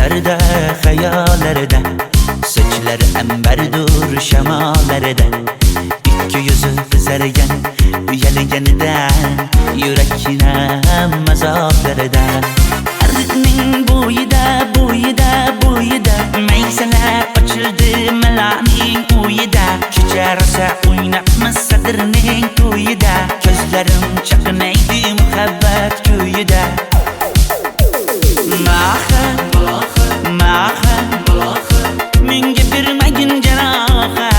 Düşlerde, hayallarda, saçları emberdur şemalarda. İki yüzü kızargan, uyalganidan, yurakina mazoblarda. Arıqning bo'yida, bo'yida, bo'yida, maysalar ochildi malaning uyida. Kecha rosa o'ynabmiz sadirning to'yida, ko'zlarim chaqnaydi muhabbat kuyida. Maha, maha, menga bermagin janoha,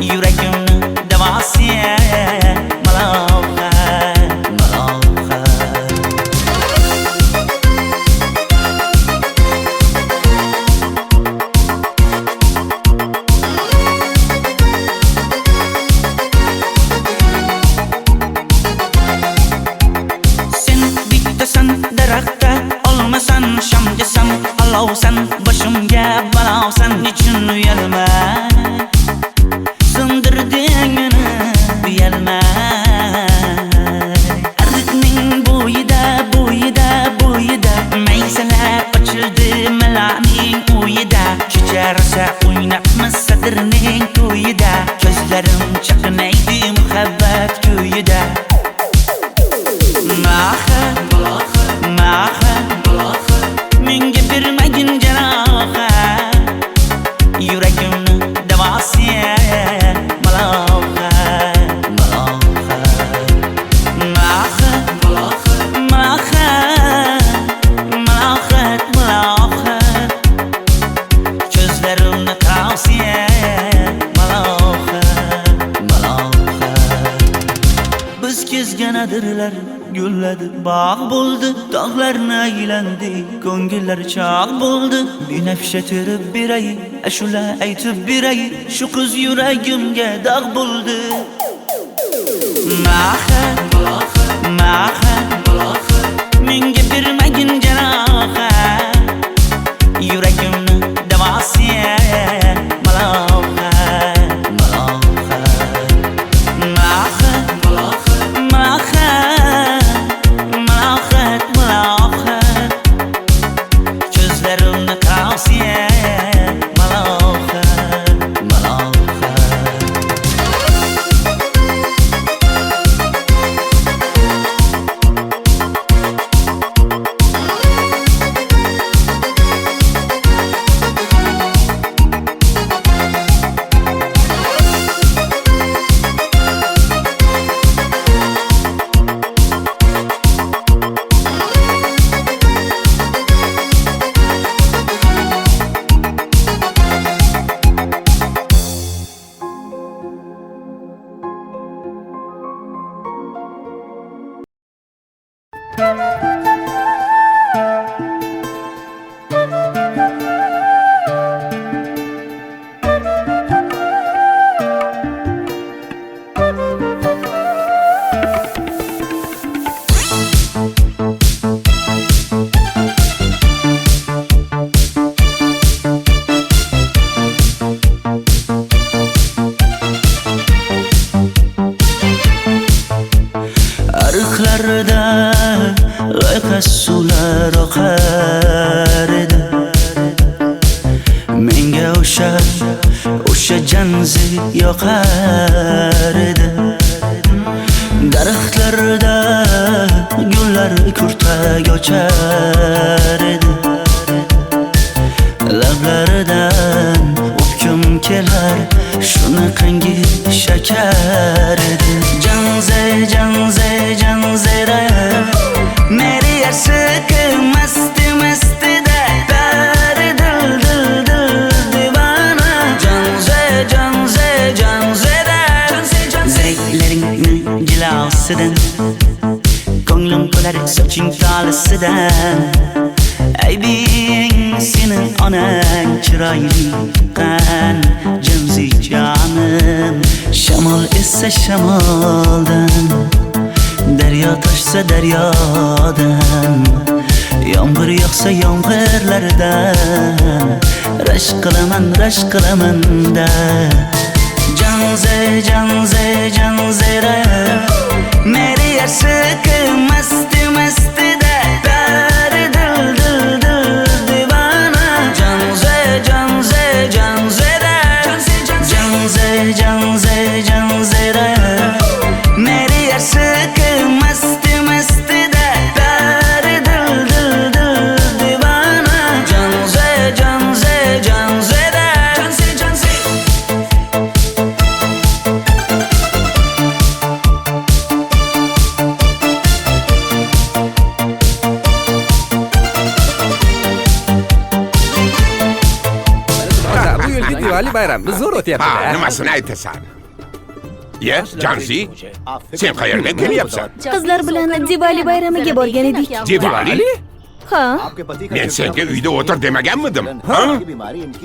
yuragimni davosi maloha, maloha. Sen bittasan daraxtda, olmasan shamgasan, olovsan boshimga balosan. Nechun uyalma, sindirding meni uyalma. Arıqning bo'yida, bo'yida, bo'yida, maysalar ochildi malaning uyida. Kecha rosa o'ynabmiz sadirning to'yida, ko'zlarim chaqnaydi muhabbat kuyida. Maha, maha, menga bermagin janoha, yuragimni davosi maloha, maloha. Maha, maha, malohat, malohat, ko'zlarimni tavsi maloha, maloha. Biz kezgan adirlar gulladi, bog' bo'ldi, tog'larni aylandi, ko'ngillar chog' bo'ldi. Binafsha terib beray, ashula aytib beray, shu qiz yuragimga dog' bo'ldi. Maha, maha, menga bermagin janoha, yuragimni davosi maloha, maloha. Maha, maha, malohat, malohat, ko'zlarimni tavsi maloha, maloha. Arıqlarda loyqa suvlar oqar edi, menga o'sha janzi yoqar edi. Daraxtlarda gullar kurtak ochar edi, lablaridan o'pkim kelar, shunaqangi shakar edi. Janze, janze, janzera, meri yarsiqi masti mastida, bari dil dil dil divana. Janze, janze, janzera, zeylaringni jilosidan, ko'nglim to'lar soching tolisidan. Aybing sening onang chiroyli qan, janzi jonim. Shamol essa shamoldan, daryo toshsa daryodan, yomg'ir yog'sa yomg'irlardan, rashk qilaman da. Janze, janze, janzera, meri yarsiqi masti mastida, bari dil dil dil Diwali bayramimiz zo'r Ha, o'tyapti-da. nimasini aytasan? Ye, Janzi, sen qayerdan kelyapsan? Qizlar bilan Diwali bayramiga borgan edik. Diwali? Ha, Men senga uyda o'tir demaganmidim? Ha?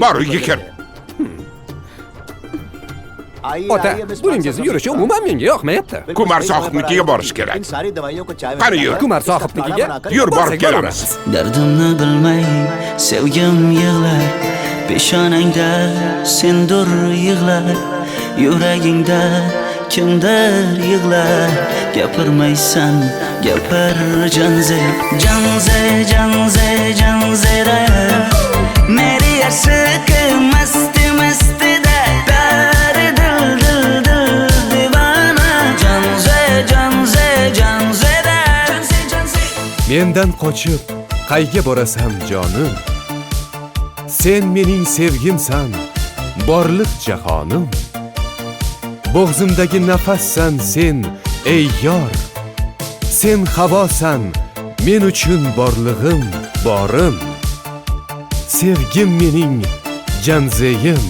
Bor, uyga kir. Ota, buningizni yurishi umuman menga yoqmayapti. Kumar sohibnikiga borish kerak. Qani yur. Kumar sohibnikiga Yur, borib borsak kelamiz. Dardimni bilmay sevgim yig'lar, peshonangda sendur yig'lar, yuragingda kimdir yig'lar. Gapirmaysan, gapir Janze, Janze, Janze, Janzera. Meri aşık masti masti da pari dil dil dil divana. Janze, Janze, Janzera. Janze, Janze. Mendan qochib qayga borasan jonim? Sen mening sevgimsan, borliq jahonim. Bo'g'zimdagi nafassan sen, ey yor. Sen havosan, men uchun borlig'im, borim. Sevgim mening Janzeyim,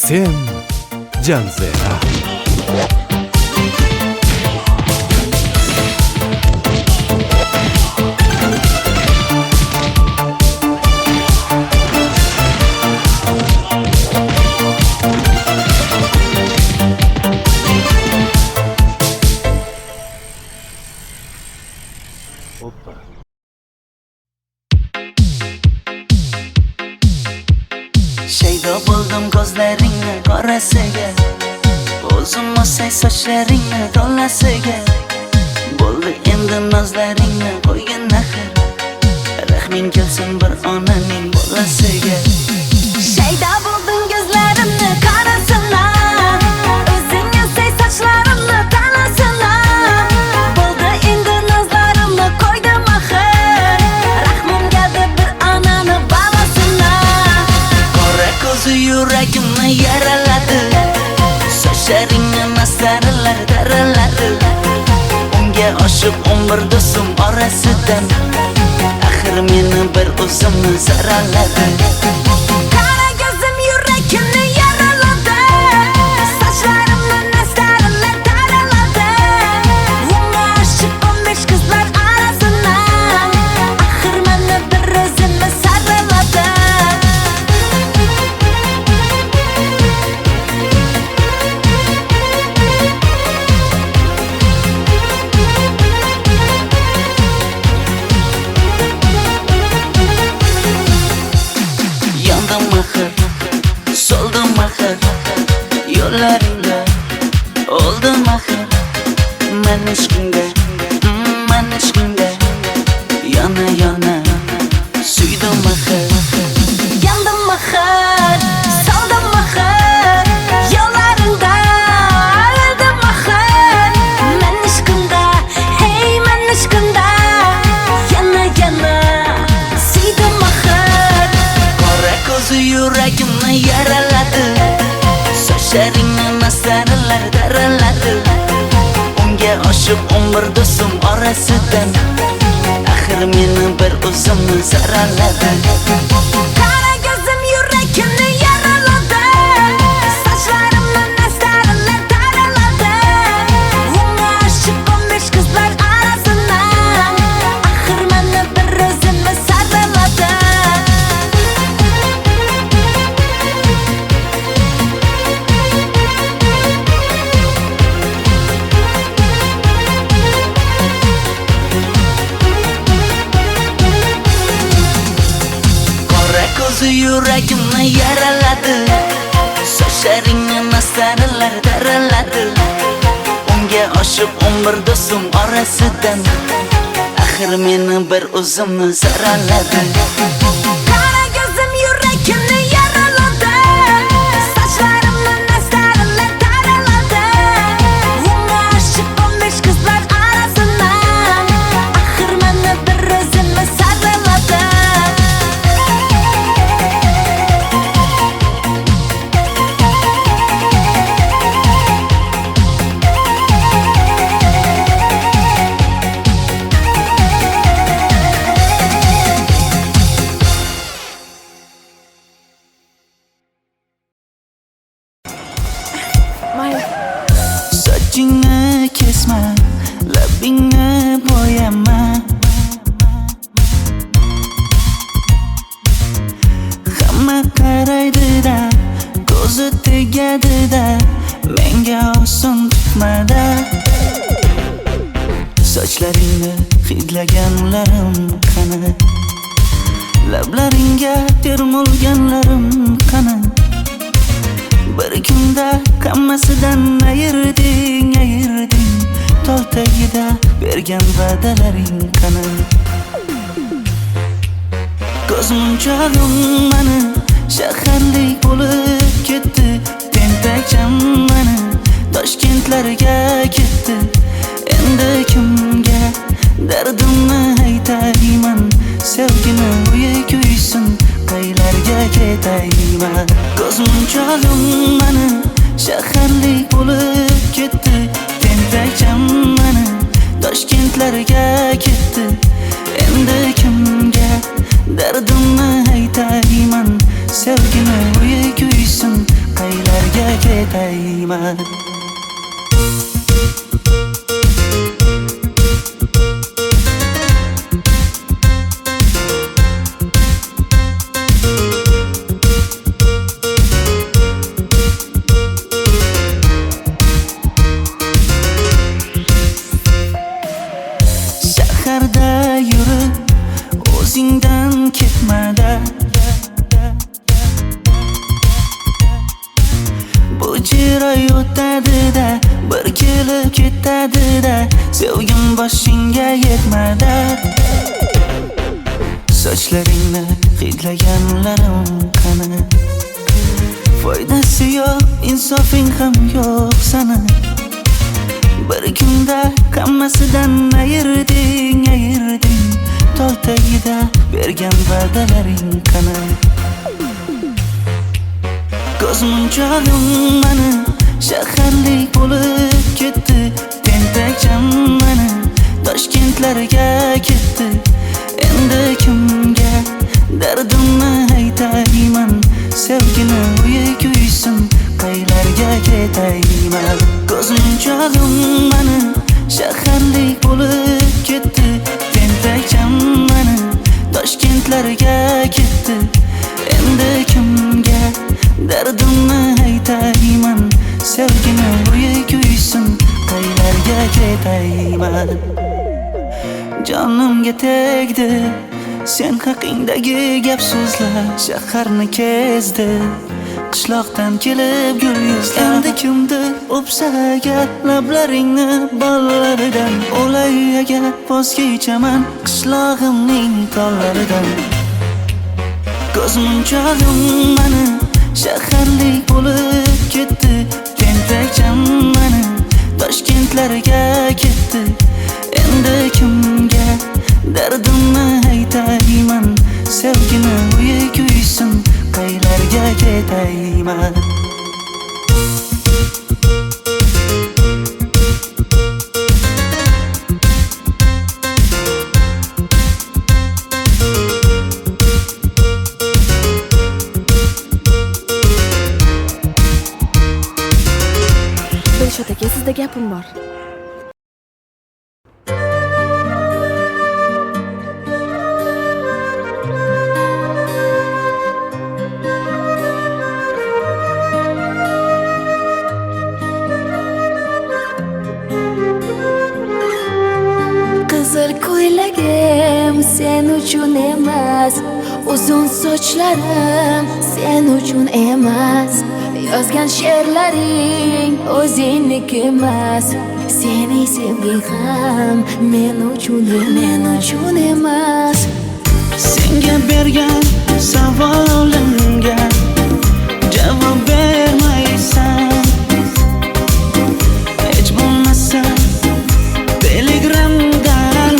sen Janzera. Shaydo bo'ldim ko'zlaringni qorasiga, o'zim o'say sochlaringni to'lasiga. Bo'ldi endi nozlaringni qo'ygan naxir, rahming kelsin bir onaning bolasiga. shayda bo'lding ko'zlarimni qarasana, o'zing yasay sochlarimni tanasana. Bo'ldi endi nazlarimni qo'ydim axir, rahmim keldi bir onani bolasina. Qora ko'zi yuragimni yaraladi, sochlaringni mastarlar daraladi. Unga oshiq 11 do'stim orasidan, axir meni bir o'zimni zaraladi. Qara ko'zim yuragimni yaraladi, sochlarimni nastarlar taraladi. Unga oshiq 15 qizlar arasina, axir meni bir o'zimni saraladi. Yandım axir, soldim axir, yo'llaringda oldim axir. Men ishqingda, men ishqingda yana yana suydim axir. Yandım axir, soldim axir, yo'llaringda oldim axir. Men ishqimda, hey men ishqimda yana yana suydim axir. Qora ko'zi yuragimni yaraladi, sochlaringni mastarlar daraladi. Unga oshiq 11 do'stim orasidan, axir meni bir o'zimni zaraladi. Qara ko'zim yuragimni yaraladi, sochlarimni nastarlar taraladi. Unga oshiq 15 qizlar arasina, axir meni bir o'zimni saraladi. Qora ko'zi yuragimni yaraladi, sochlaringni mastarlar daraladi. Unga oshiq 11 do'stim orasidan, axir meni bir o'zimni zaraladi. Qara ko'zim yuragimni yaraladi, sochlarimni nastarlar taraladi. Unga oshiq 15 qizlar arasina, axir meni bir o'zimni saraladi. Sochlaringni hidlaganlarim qani? Lablaringga termulganlarim qani? Bir kunda hammasidan ayırding Tol tagida bergan va'dalaring qani? Ko'zmunchog'im mani shaharlik bo'lib ketdi. Tentakcham mani Toshkentlarga ketdi. Endi kimga dardimni aytayman? Sevgini uyi kuysin, qaylarga ketayman? Ko'zmunchog'im mani shaharlik bo'lib ketdi. Tentakcham mani Toshkentlarga ketdi. Endi kimga dardimni aytayman? Sevgini uyi kuysin, qaylarga ketayman? Shaharda yurib o'zingdan ketmada, bu jiroy o'tadi-da, bir kelib ketadi-da, sevgim boshingga yetmada. Sochlaringni hidlaganlarim qani? Foydasi yo'q, insofing ham yo'q sana. Bir kunda hammasidan ayırding Tol tagida bergan va'dalaring qani? Ko'zmunchog'im mani shaharlik bo'lib ketdi. Tentakcham mani Toshkentlarga ketdi. Endi kimga dardimni aytayman? Sevgini uyi kuysin, qaylarga ketayman? Ko'zmunchog'im mani shaharlik bo'lib ketdi. Tentakcham mani Toshkentlarga ketdi. Endi kimga dardimni aytayman? Sevgini uyi kuysin, qaylarga ketayman? Jonimga tegdi sen haqingdagi gap so'zlar, shaharni kezdi qishloqdan kelib gul yuzlar. Endi kimdir o'psa agar lablaringni bollaridan, o'lay agar voz kechaman qishlog'imning tollaridan. Ko'zmunchog'im mani shaharlik bo'lib ketdi. Tentakcham mani Toshkentlarga ketdi. Endi kimga dardimni aytayman? Sevgini uyi kuysin, qaylarga ketayman? Dilshod aka, sizda gapim bor. Qizil ko'ylagim sen uchun emas, uzun sochlarim sen uchun emas, yozgan she'rlaring o'zingniki emas, sening sevging ham men uchun emas. Senga bergan savolimga javob bermaysan. Hech bo'lmasa Telegramdan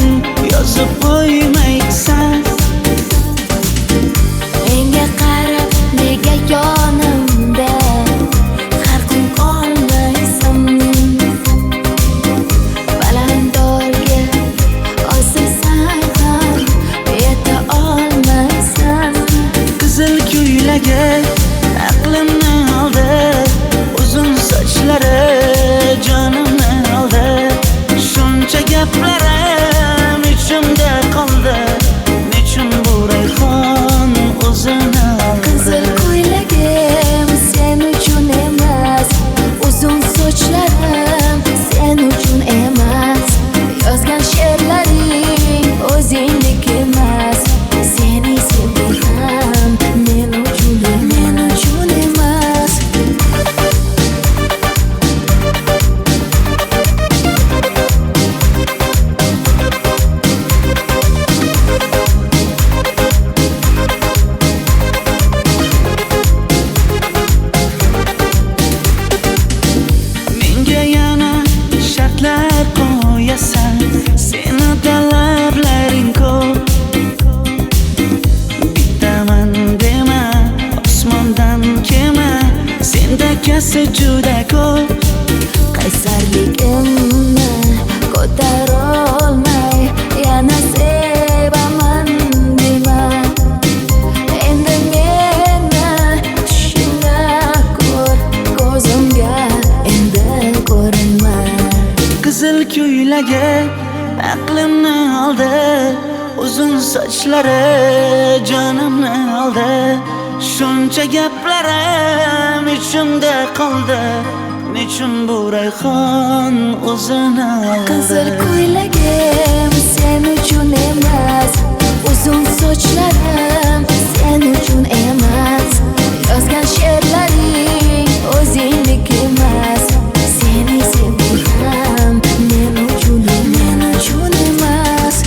yozib qo'ymaysan. Menga qarab nega yonimda har kun qolmaysan? Balandorga osilsang ham yeta olmaysan. Qizil ko'ylagi aqlimni oldi. esa juda ko'p. qaysarligimni ko'tarolmay yana sevaman dema. Endi meni tushingda ko'r, ko'zimga endi ko'rinma. Qizil ko'ylagi aqlimni oldi, uzun sochlari jonimni oldi. Shuncha gaplarim ichimda qoldi, nechun bu rayhon o'zini oldi. Qizil ko'ylagim sen uchun emas, uzun sochlarim sen uchun emas. Yozgan she'rlaring o'zingdek emas. Seni sevdim men uchun emas.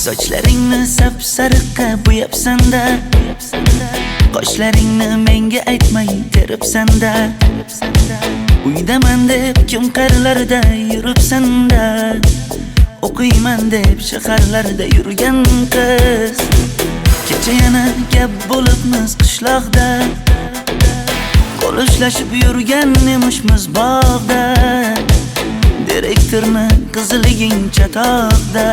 Sochlaringni sap-sariqqa bo'yabsan-da, qoshlaringni menga aytmay teribsan-da. Uydaman deb kim qarlarda yuribsan-da, o'qiyman deb shaharlarda yurgan qiz. Kecha yana gap bo'libmiz qishloqda, qo'l ushlashib yurgan emishmiz bog'da. Direktorni qiziliging chatoqda,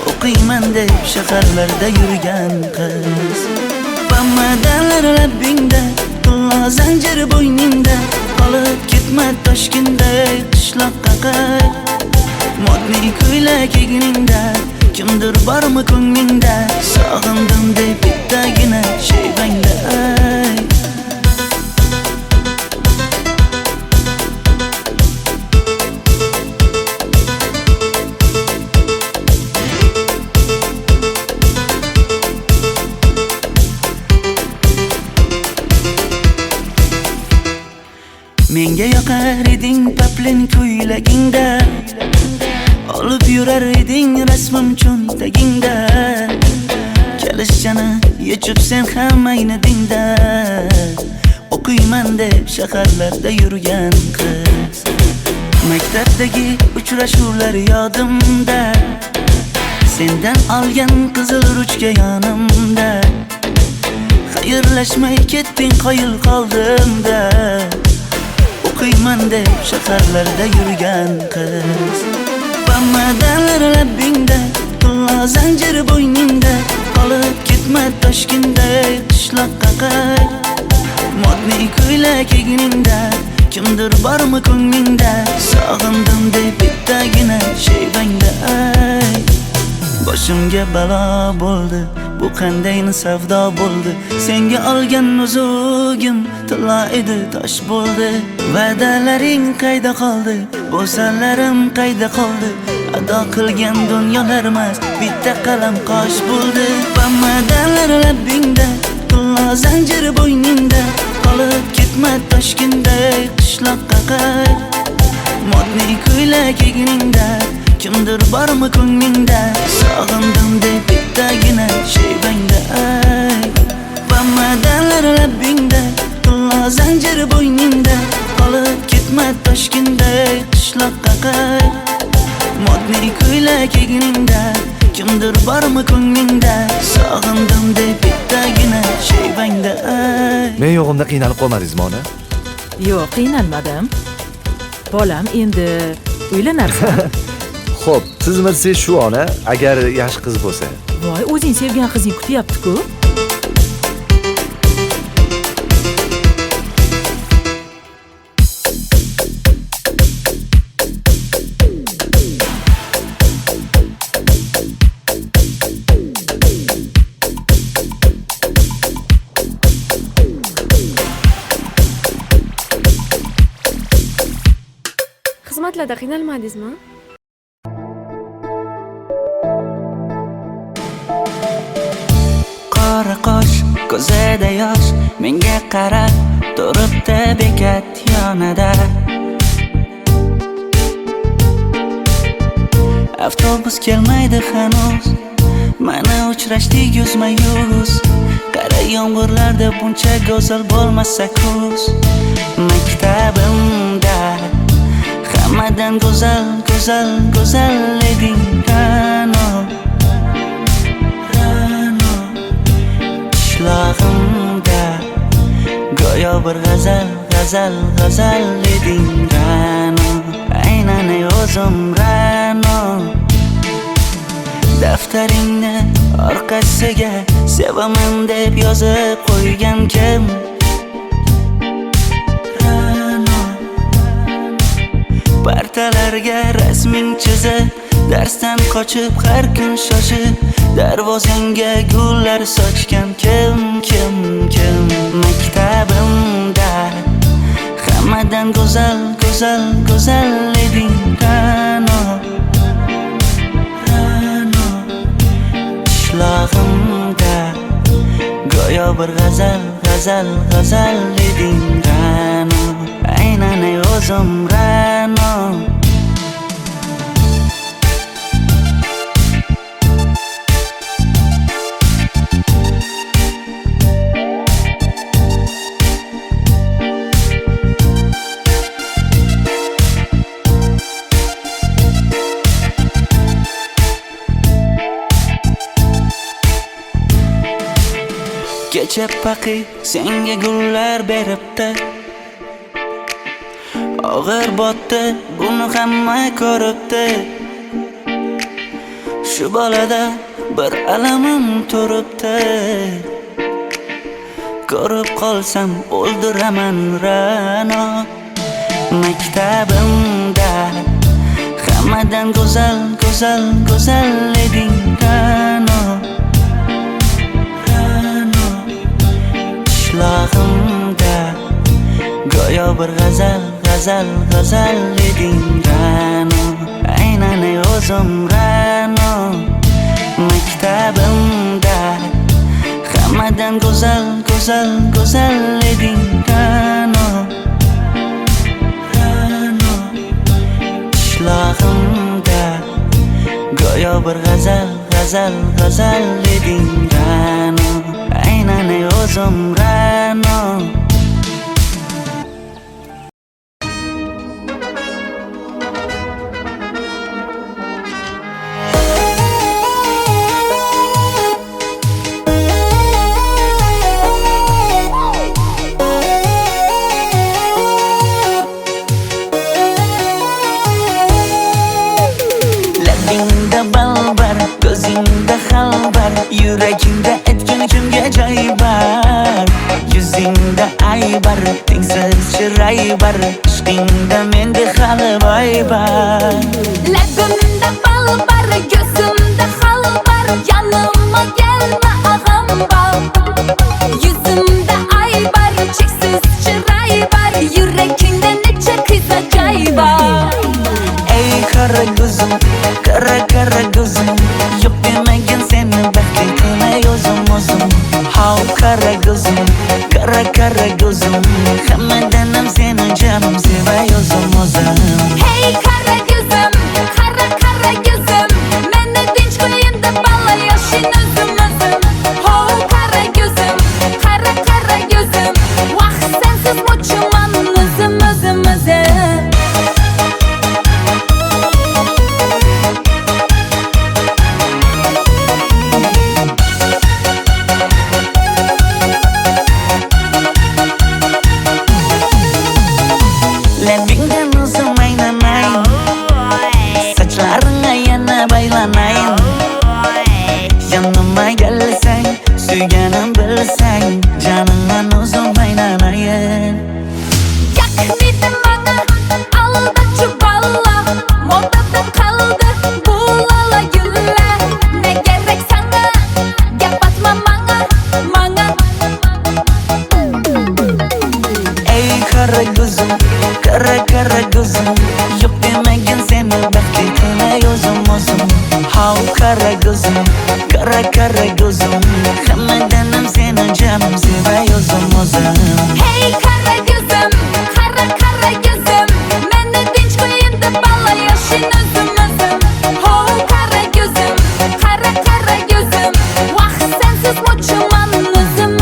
o'qiyman deb shaharlarda yurgan qiz. Bamadanlar labbingda, tilla zanjir bo'yningda, qolib ketma Toshkentda qishloqqa qayt. Modniy ko'ylak egningda, kimdir bormi ko'nglingda, sog'indim deb bittagina shevangda ayt. Menga yoqar eding paplin ko'ylagingda, olib yurar eding rasmim cho'ntagingda. Kalishchani yechib sen ham aynadingda, o'qiyman deb shaharlarda yurgan qiz. Maktabdagi uchrashuvlar yodimda, sendan olgan qizil ruchka yonimda. Xayrlashmay ketding qoyil qoldimda, o'qiyman deb shaharlarda yurgan qiz. Bamadanlar labbingda, tilla zanjir bo'yningda, qolib ketma Toshkentda qishloqqa qayt. Modniy ko'ylak egningda, kimdir bormi ko'nglingda, sog'indim deb bittagina shevangda ayt. Boshimga balo bo'ldi, bu qanday savdo bo'ldi. Senga olgan nuzugim tilla edi, tosh bo'ldi. Va'dalaring qayda qoldi, bo'salarim qayda qoldi. Ado qilgan dunyolar emas, bitta qalam qosh bo'ldi. Bamadanlar labbingda, tilla zanjir bo'yningda, qolib ketma Toshkentda qishloqqa qayt. Modniy ko'ylak egningda, kimdir bormi ko'nglingda, sog'indim deb bittagina shevangda ayt. Bamadanlar labbingda, tilla zanjir bo'yningda, qolib ketma Toshkentda qishloqqa qayt. Modniy ko'ylak egningda, kimdir bormi ko'nglingda, sog'indim deb bittagina shevangda ayt. Men yo'g'imda qiynalib qolmadingizmi ona? Yo'q, qiynalmadim. Bolam, endi uylanarsan. Xo'p, siz shu ona agar yaxshi qiz bo'lsa. Voy, o'zing sevgan qizing kutyapti-ku. Xizmatlarda qiynalmadingizmi? Qora qosh, ko'zida yosh, menga qarab turibdi bekat yonida. Avtobus kelmaydi hanuz, mana uchrashdik yuzma-yuz. Qara yomg'irlarda buncha go'zal bo'lmasa kuz. Maktabimda hammadan go'zal, go'zal, go'zal eding Ra'no. Qishlog'imda go'yo bir g'azal, g'azal, g'azal eding Ra'no. Aynan o'zim Ra'no. Daftaringni orqasiga sevaman deb yozib qo'ygan kim? Partalarga rasming chizib, darsdan qochib har kun shoshib, darvozangga gullar sochgan kim? Maktabimda hammadan go'zal, go'zal, go'zal eding Ra'no. Qishlog'imda go'yo bir g'azal, g'azal, g'azal eding Ra'no. Aynan o'zim Ra'no. Kecha paqi senga gullar beribdi, og'ir botdi, buni hamma ko'ribdi. Shu bolada bir alamim turibdi, ko'rib qolsam o'ldiraman Ra'no. Maktabimda hammadan go'zal, go'zal, go'zal eding Ra'no. Qishlog'imda go'yo bir g'azal, g'azal, g'azal eding Ra'no. Aynan o'zim Ra'no. Maktabimda hammadan go'zal, go'zal, go'zal eding Ra'no. Qishlog'imda go'yo bir g'azal, g'azal, g'azal eding Ra'no. Aynan o'zim Ra'no. Labingda balbar, ko'zingda xalbar, yuragingda etgan kimga joy bar. Yuzingda aybar, tengsiz chiray bar, ishqingda menda hali boy bar. Labimda balbar, ko'zimda xalbar, yanıma gelme ağam bal. Yuzimda aybar, cheksiz chiray bar, yuragingda necha qiza joy bar. Ey qara ko'zim, qara qara ko'zim, yo'q demagan seni baxtli qilay o'zim. Hav qara ko'zim, qara qara ko'zim, hammadan ham seni jonim sevay o'zim. Hey qara ko'zim, qara qara ko'zim, meni tinch qo'yinda balla yoshing o'zim. Hav qara ko'zim, qara qara ko'zim, vaqt sensiz mo'chiman o'zim. Kara kara gözüm Hammadanam seni canım sevay o'zim Hey kara gözüm, kara kara gözüm Meni tinch qo'yin deb balla yashin o'zim Ho kara gözüm, kara kara gözüm Vaqt sensiz mo'chiman o'zim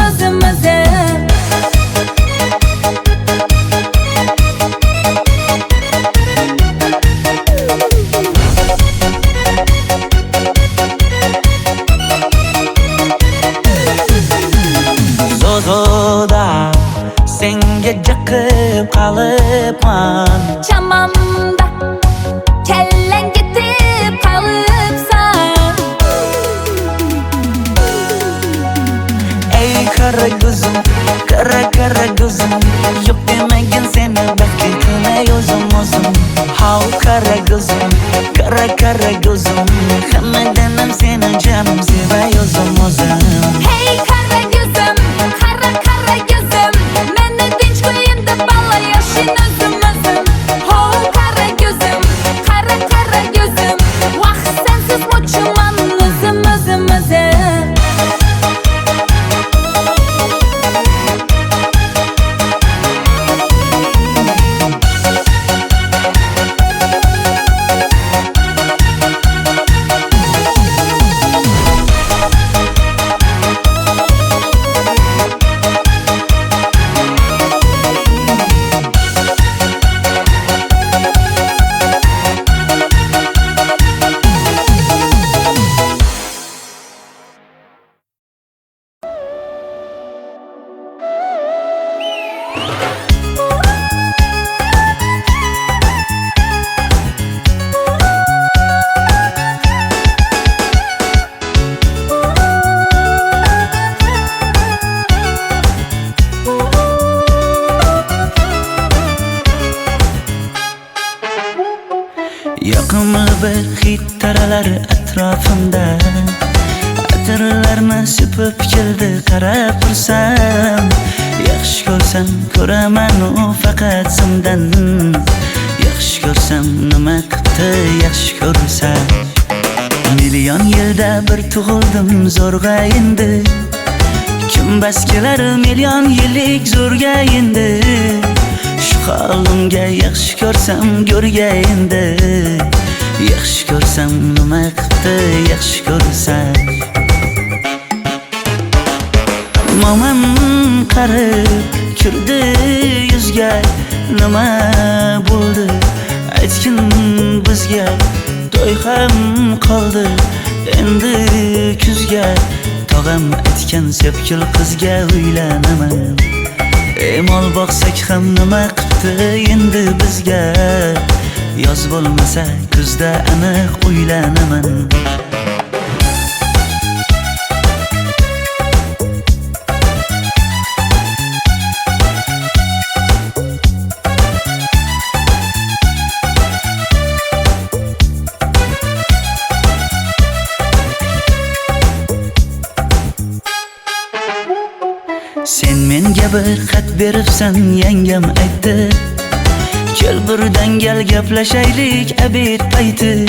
Zozoda senga jiqib qolibman Chamamda kellang ketib qolibsan Ey kara gözüm kara kara gözüm Yok demagin seni baxtli qilay o'zim How kara gözüm kara gözüm Hammadanam seni canım sevay o'zim Hey kara gözüm, kara kara gözüm Meni tinch qo'yin deb balla yashin o'zim Ho kara gözüm, kara kara gözüm Vaqt sensiz mo'chiman o'zim Yoqimli bir hid taralar atrofimda Atirlarni sepib keldi qarab tursam Yaxshi ko'rsam ko'raman u faqat simdan Yaxshi ko'rsam nima qildi yaxshi ko'rsam Million yilda bir tug'ildim zo'rg'a endi Kim bas kelar million yillik zo'rga endi Shu holimga yaxshi ko'rsam go'rga endi Yaxshi ko'rsam nima qildi yaxshi ko'rsam Momam qarib kirdi yuzga Nima bo'ldi aytgin bizga To'y ham qoldi endi kuzga Tog'am aytgan sepkil qizga uylanaman Mol boqsak ham nima qildi endi bizga Yoz bo'lmasa kuzda aniq uylanaman Sen menga bir xat beribsan yangam aytdi Kel birdan gal gaplashaylik abid payti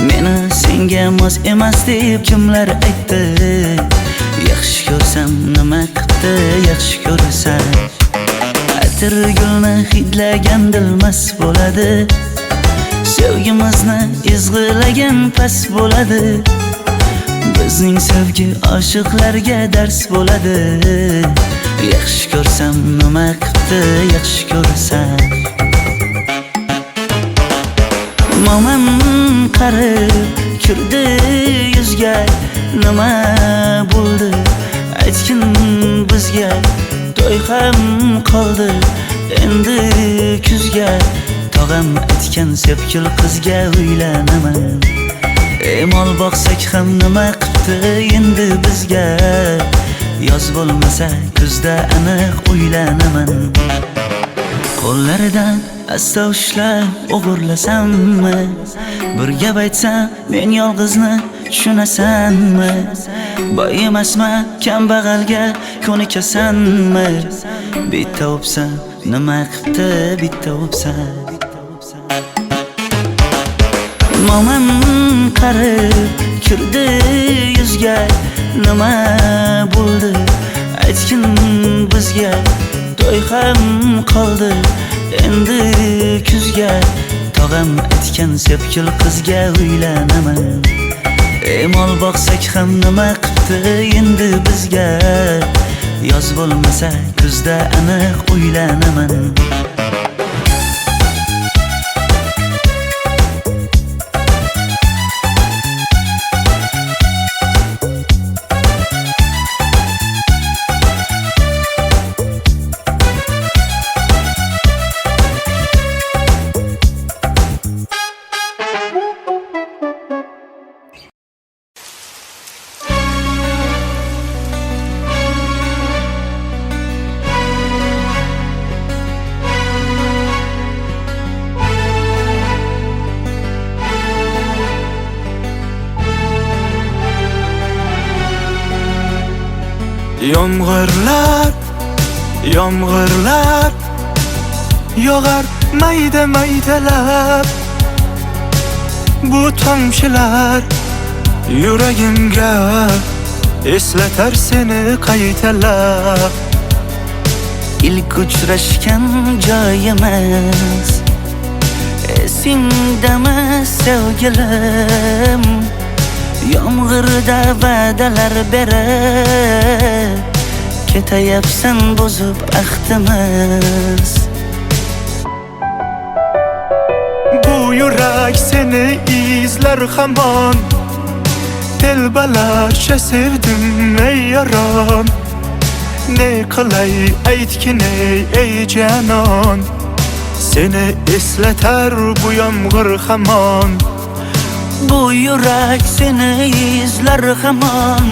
Meni senga mos emas deb kimlar aytdi Yaxshi ko'rsam nima qildi yaxshi ko'rsam Atir gulni hidlagan dilmas bo'ladi Sevgimizni izg'ilagan pas bo'ladi Bizning sevgi oshiqlarga dars bo'ladi Yaxshi ko'rsam nima qildi yaxshi ko'rsam Momam qarib kirdi yuzga Nima bo'ldi aytgin bizga To'y ham qoldi endi kuzga Tog'am aytgan sepkil qizga uylanaman Mol boqsak ham nima qildi endi bizga Yoz bo'lmasa kuzda aniq uylanaman Qo'llaridan asta ushlab o'g'irlasammi Bir gap aytsam men yolg'izni tushunasanmi Boy emasman kambag'alga ko'nikasanmi Bitta o'psam nima qildi bitta o'psam Mo'min qarib kirdi yuzga, nima bo'ldi aytgin bizga. To'y ham qoldi endi kuzga, tog'am aytgan sepkil qizga uylanaman. Mol boqsak ham nima qipti endi bizga, yoz bo'lmasa kuzda aniq uylanaman. Yomg'irlar, yomg'irlar yog'ar mayda maydalab. Bu tomchilar yuragimga eslatar seni qaytalab. İlk uchrashgan joyimiz esingdami sevgilim? Yomg'irda va'dalar berib ketayapsan bozib ahdimiz. Bu yurak seni izler hamon, telbalarcha sevdim ey yaron. Ne qilay aytgin ey canon, seni eslatar bu yomg'ir hamon. Bu yurak seni izler hamon,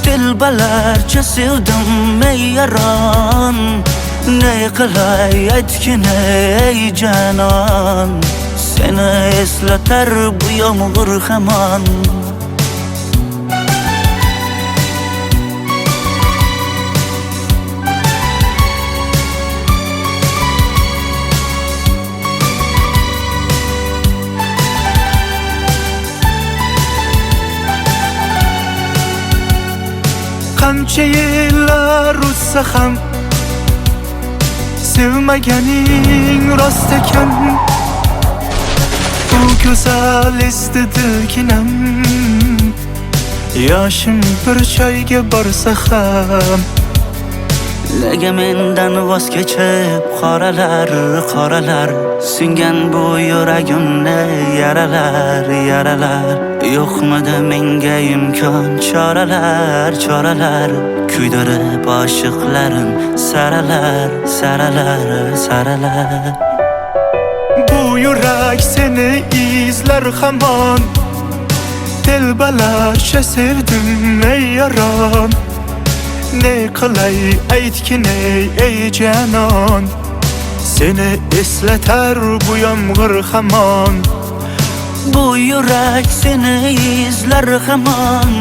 telbalarcha sevdim ey yaron. Ne qilay aytgin ey canon, seni eslatar bu yomg'ir hamon. Qancha yillar o'tsa ham sevmaganing rost ekan. Bu go'zal esdi dilginam, yoshim bir joyga borsa ham. Nega mendan voz kechib qoralar, qoralar singan bu yuragimni yaralar, yaralar. Yo'qmidi menga imkon choralar, choralar kuydirib oshiqlarim saralar, saralar, saralar. Bu yurak seni izler hamon, telbalarcha sevdim ey yaron. Ne qilay aytgin ey canon, seni eslatar bu yomg'ir hamon. Bu yurak seni izler hamon,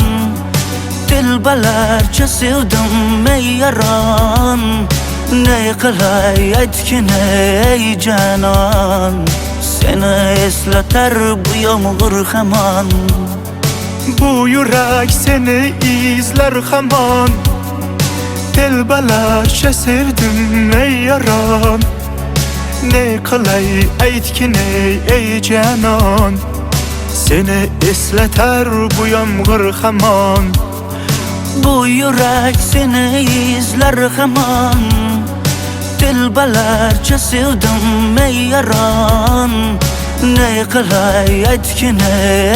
telbalarcha sevdim ey yaron. Ne qilay aytgin ey canon, seni eslatar bu yomg'ir hamon. Bu yurak seni izler hamon, telbalarcha sevdim ey yaron. Ne qilay aytgin ey canon, seni eslatar bu yomg'ir hamon. Bu yurak seni izler hamon, telbalarcha sevdim ey yaron. Ne qilay aytgin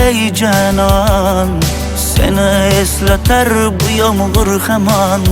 ey canon, seni eslatar bu yomg'ir hamon.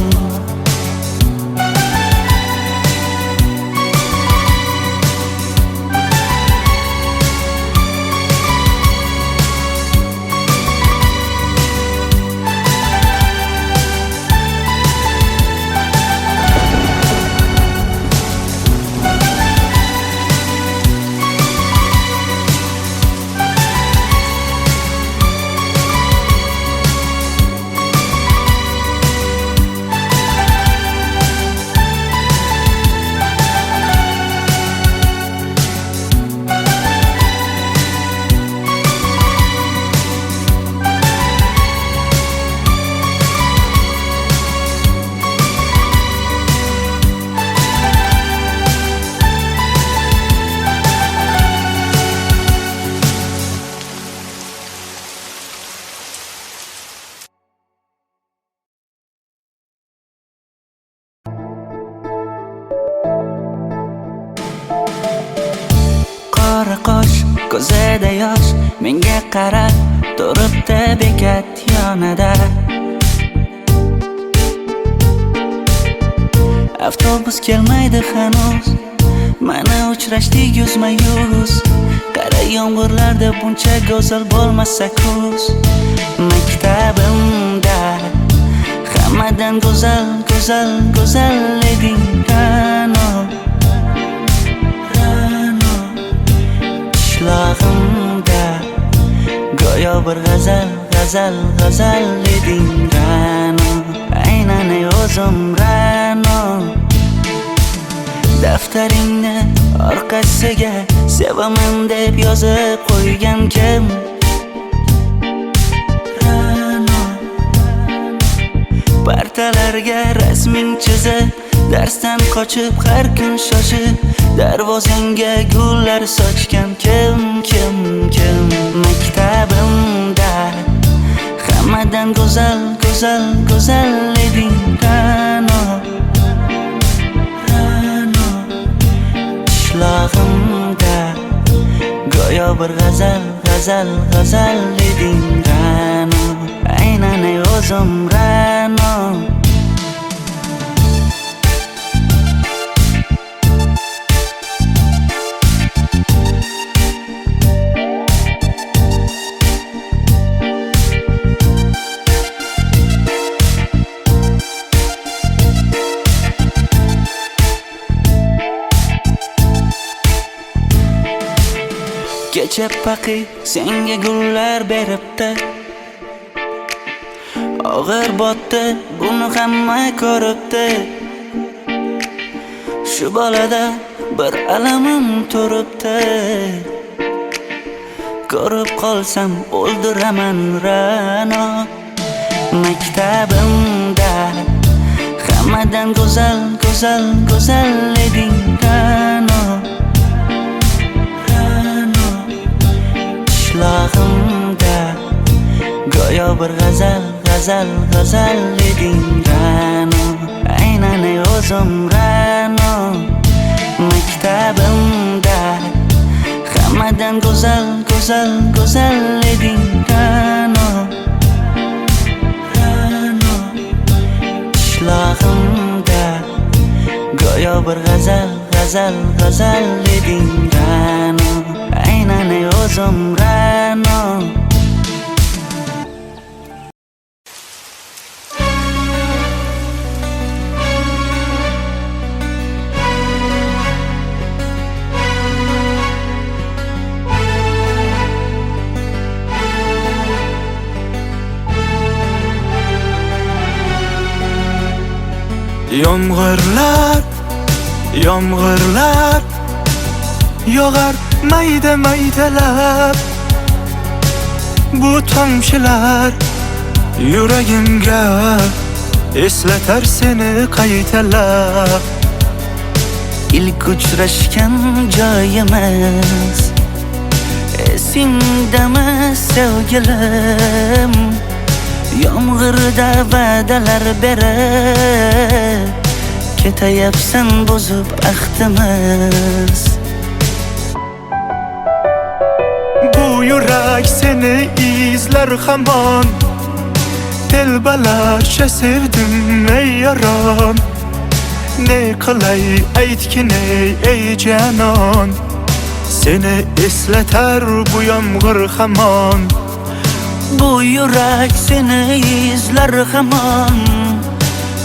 qora qosh, ko'zida yosh, menga qarab turibdi bekat yonida. Avtobus kelmaydi hanuz, mana uchrashdik yuzma-yuz. Qara yomg'irlarda buncha go'zal bo'lmasa kuz. Maktabimda hammadan go'zal, go'zal, go'zal eding Ra'no. Ra'no qishlog'imda go'yo bir g'azal, g'azal, g'azal eding Ra'no. Aynan o'zim Ra'no. Daftaringni orqasiga sevaman deb yozib qo'ygan kim? Ra'no. Partalarga rasming chizib, darsdan qochib har kun shoshib, darvozangga gullar sochgan kim, kim, kim? Maktabimda hammadan go'zal, go'zal, go'zal eding Ra'no. Ra'no qishlog'imda go'yo bir g'azal, g'azal, g'azal eding Ra'no. Aynan o'zim Ra'no. Kecha paqi senga gullar beribdi, og'ir botdi, buni hamma ko'ribdi. Shu bolada bir alamim turibdi, ko'rib qolsam o'ldiraman Ra'no. Maktabimda hammadan go'zal, go'zal, go'zal eding Ra'no. Qishlog'imda go'yo bir g'azal, g'azal, g'azal eding Ra'no. Aynan o'zim Ra'no. Maktabimda hammadan go'zal, go'zal, go'zal eding Ra'no. Ra'no qishlog'imda go'yo bir g'azal, g'azal, g'azal eding Ra'no. Aynan o'zim Ra'no. Yomg'irlar, yomg'irlar yog'ar mayda maydalab. Bu tomchilar yuragimga eslatar seni qaytalab. İlk uchrashgan joyimiz esingdami sevgilim? Yomg'irda va'dalar berib ketayapsan buzib ahdimiz. Bu yurak seni izler hamon, telbalarcha sevdim ey yaron. Ne qilay aytgin ey canon, seni eslatar bu yomg'ir hamon. Bu yurak seni izler hamon,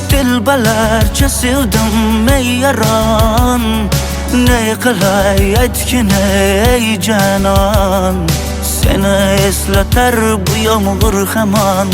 telbalarcha sevdim ey yaron. Ne qilay aytgin ey canon, seni eslatar bu yomg'ir hamon.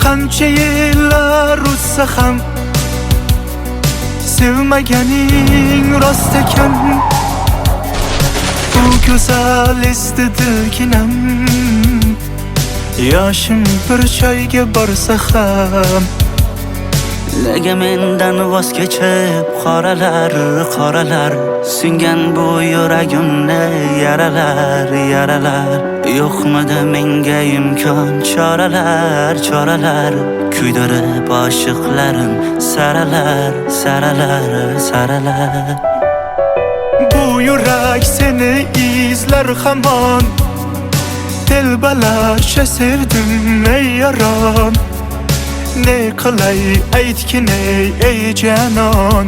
Qancha yillar o'tsa ham sevmaganing rost ekan. Bu go'zal esdidiginam, yoshim bir joyga borsa ham Nega mendan voz kechib qoralar singan bu yuragimni yaralar yo'qmidi menga imkon choralar kuydirib oshiqlarim saralar Bu yurak seni izler hamon Telbalarcha sevdim ey yaron Ne qilay aytgin ey canon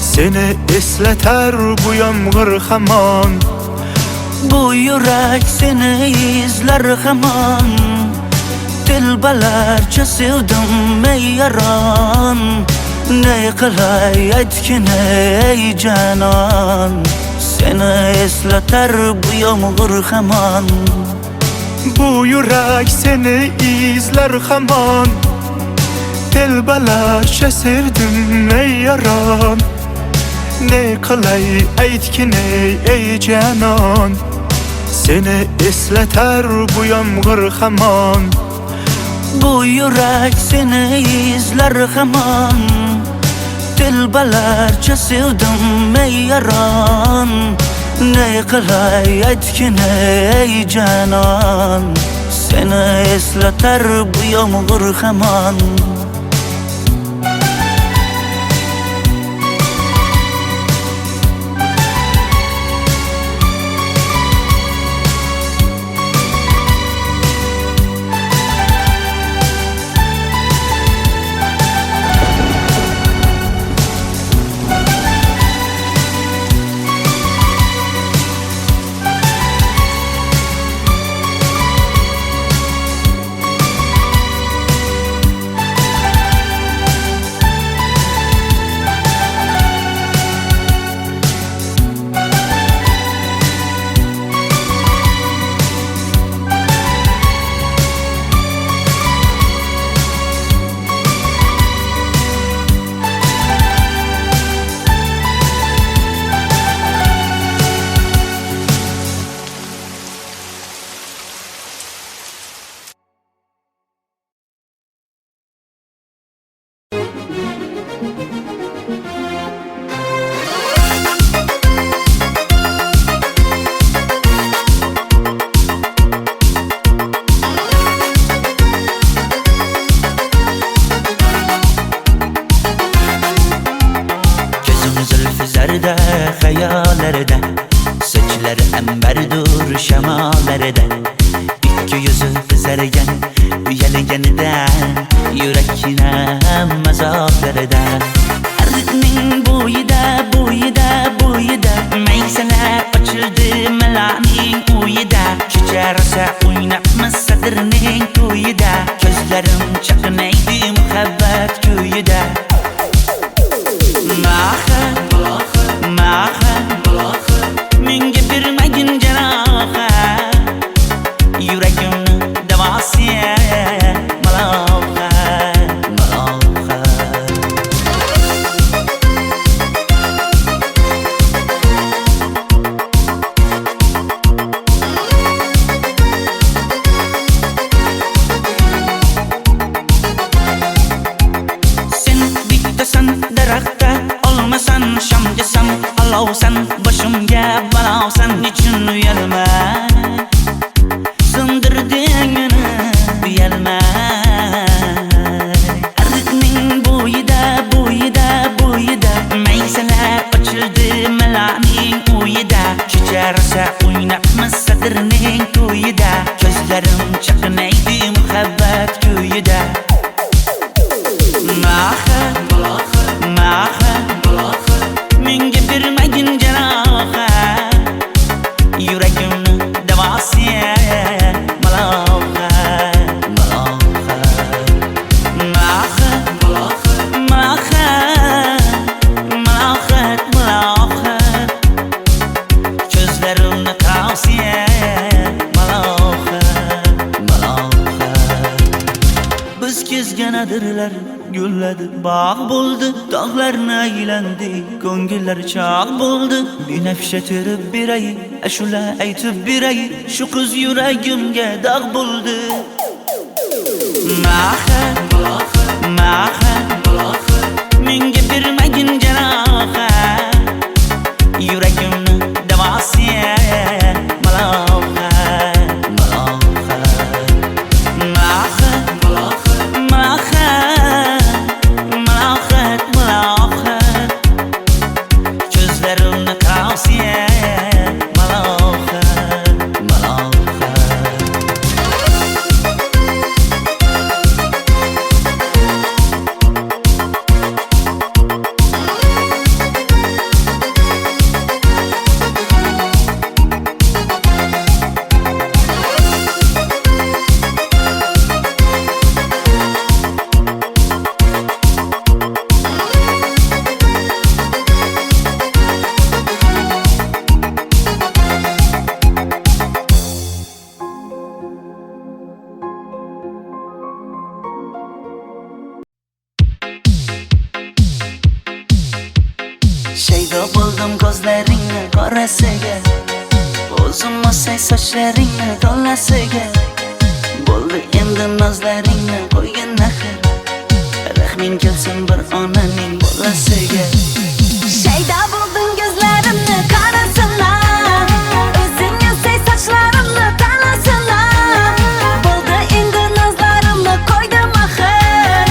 Seni esleter bu yomg'ir hamon Bu yurak seni izler hamon Telbalarcha sevdim ey yaron Ne qilay aytgin ey canon Seni esleter bu yomg'ir hamon Bu yurak seni izler hamon Telbalarcha sevdim ey yaron Ne qilay aytgin ey canon Seni esleter bu yomg'ir hamon Bu yurak seni izler hamon Telbalarcha sevdim ey yaron Ne qilay aytgin ey canon Seni esleter bu yomg'ir hamon Hayallarda saçları emberdur şemalarda İki yüzü kızargan uyalganidan yurakina mazoklarda Ardiqning bo'yida maysalar ochildi malaning uyida kecha rosa o'ynabmiz sadirning to'yida ko'zlarim chaqnaydi muhabbat kuyida Menga bermagin jarohat Yuragimni davosi malohat Sen bittasan daraxtda olmasan shamgasan alovsan boshimga balovsan nechun uyalma sindirding meni uyalma Ardiqning bo'yida maysalar ochildi malaning uyida kecha rosa o'ynabmiz sadirning to'yida ko'zlarim chaqnaydi muhabbat kuyida Menga bermagin jarohat Yuragimni davosi malohat Ko'zlarimni qarasi malohat Biz kezgan adirlar gulladi bog' bo'ldi tog'larni aylandi ko'ngillar chog' bo'ldi binafsha terib beray ashula aytib beray shu qiz yuragimga dog' bo'ldi maha menga bermagin jarohat yuragimni davosiya malohat malohat malohat malohat ko'zlarimni qarosiya malohat malohat Shaydo bo'ldim ko'zlaringni qorasiga o'zim osay sochlaringni to'lasiga bo'ldi endi nozlaringni qo'ygan axir rahming kelsin bir onaning bolasiga Shaydo bo'ldim ko'zlarimni qarasana o'zing osay sochlarimni tanasana bo'ldi endi nozlarimni qo'ydim axir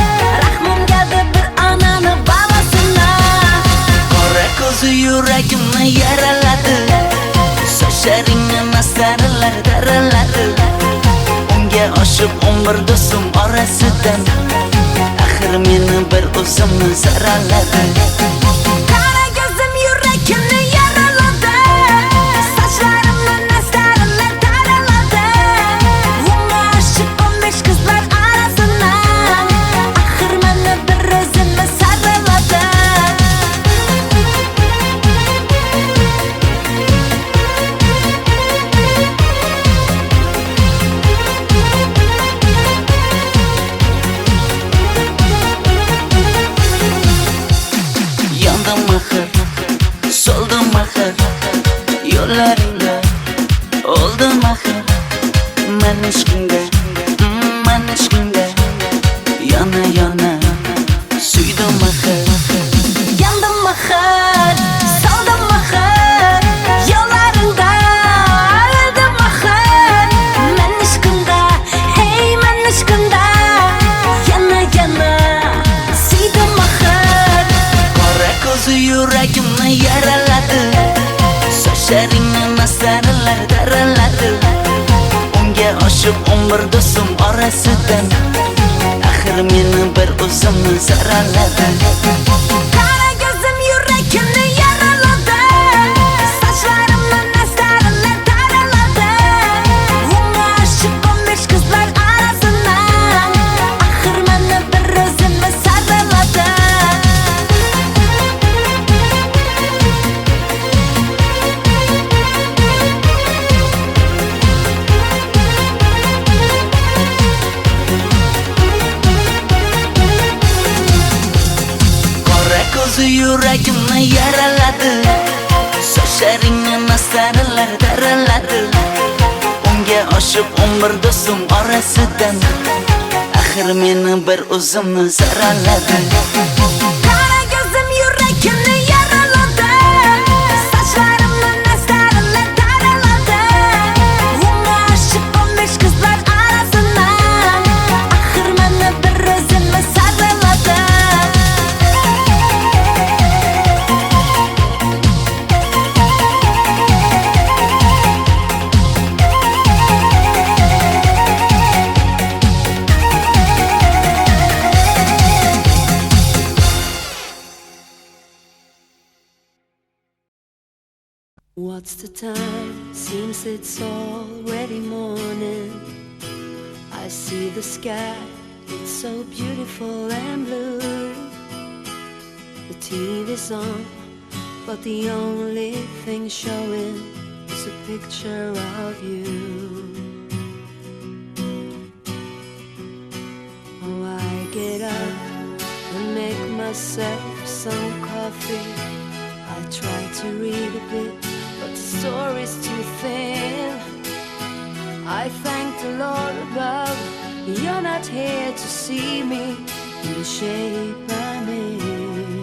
rahmim keldi bir onani bolasina qora ko'zi yuragimni yaraladi sochlaringni mastarlar daraladi unga oshib 11 do'stim orasidan axir meni bir o'zimni saraladi Qara ko'zim yuragimni yaraladi sochlarimni mastarlar daraladi unga oshib 15 qizlar orasina axir meni bir o'zimni saraladi Yandım axir, soldim axir yo'llaringda oldim axir men ishqingda yana yana suydim axir Yandım axir, soldim axir yo'llaringda oldim axir men ishqingda hey men ishqingda yana yana suydim axir qora ko'zi yuragimni yaraladi sochlaringni mastarlar daraladi unga oshib 11 do'stim orasidan axir meni bir o'zimni saraladi Qara ko'zim yuragimni yaraladi sochlarimni mastarlar daraladi unga oshib 15 qizlar orasina axir meni bir o'zimni saraladi qora ko'zi yuragimni yaraladi sochlaringni mastarlar daraladi unga oshib 11 do'stim orasidan axir meni bir o'zimni saraladi Qara ko'zim yuragimni yaraladi sochlarimni mastarlar daraladi unga oshib 15 qizlar orasina axir meni bir o'zimni saraladi What's the time? Seems it's already morning. I see the sky, it's so beautiful and blue. The TV's on, but the only thing showing is a picture of you. Oh, I get up and make myself some coffee. I try to read a bit, but the story's too thin. I thank the Lord above, you're not here to see me in the shape I'm in.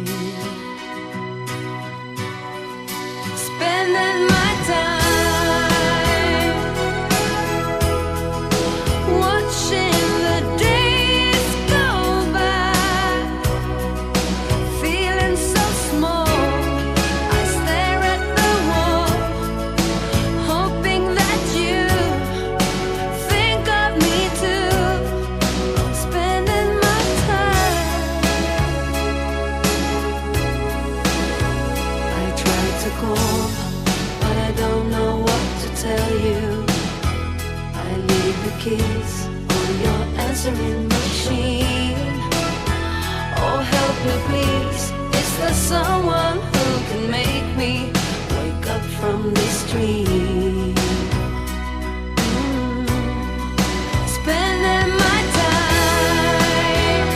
the keys on your answering machine. Oh, help me please. Is there someone who can make me wake up from this dream? Spending my time